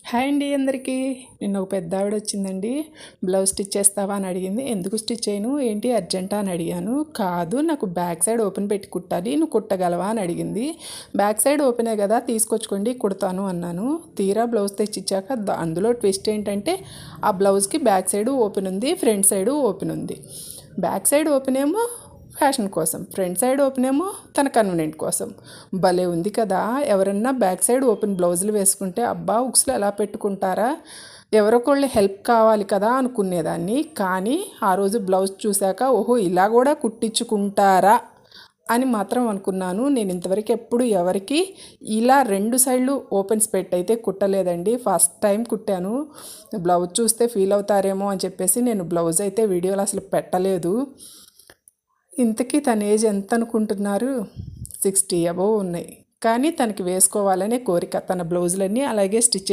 Hi అండి అందరికీ. నిన్న ఒక పెద్ద ఆవిడ వచ్చిందండి. బ్లౌజ్ స్టిచ్ చేస్తావా అని అడిగింది. ఎందుకు స్టిచ్ చేయను, ఏంటి అర్జెంటా అని అడిగాను. కాదు, నాకు బ్యాక్ సైడ్ ఓపెన్ పెట్టి కుట్టాలి, నువ్వు కుట్టగలవా అని అడిగింది. బ్యాక్ సైడ్ ఓపెనే కదా, తీసుకొచ్చుకోండి కుడతాను అన్నాను. తీరా బ్లౌజ్ తెచ్చిచ్చాక అందులో ట్విస్ట్ ఏంటంటే ఆ బ్లౌజ్కి బ్యాక్ సైడ్ ఓపెన్ ఉంది, ఫ్రంట్ సైడ్ ఓపెన్ ఉంది. బ్యాక్ సైడ్ ఓపెన్ ఏమో ఫ్యాషన్ కోసం, ఫ్రంట్ సైడ్ ఓపెన్ ఏమో తన కన్వీనియంట్ కోసం. భలే ఉంది కదా. ఎవరన్నా బ్యాక్ సైడ్ ఓపెన్ బ్లౌజులు వేసుకుంటే అబ్బా ఉక్స్లో ఎలా పెట్టుకుంటారా, ఎవరొకళ్ళు హెల్ప్ కావాలి కదా అనుకునేదాన్ని. కానీ ఆ రోజు బ్లౌజ్ చూశాక ఓహో ఇలా కూడా కుట్టించుకుంటారా అని మాత్రం అనుకున్నాను. నేను ఇంతవరకు ఎప్పుడు ఎవరికి ఇలా 2 సైడ్లు ఓపెన్స్ పెట్టయితే కుట్టలేదండి. ఫస్ట్ టైం కుట్టాను. బ్లౌజ్ చూస్తే ఫీల్ అవుతారేమో అని చెప్పేసి నేను బ్లౌజ్ అయితే వీడియోలో అసలు పెట్టలేదు. ఇంతకీ తన ఏజ్ ఎంత అనుకుంటున్నారు? 60 అబోవ్ ఉన్నాయి. కానీ తనకి వేసుకోవాలనే కోరిక. తన బ్లౌజులన్నీ అలాగే స్టిచ్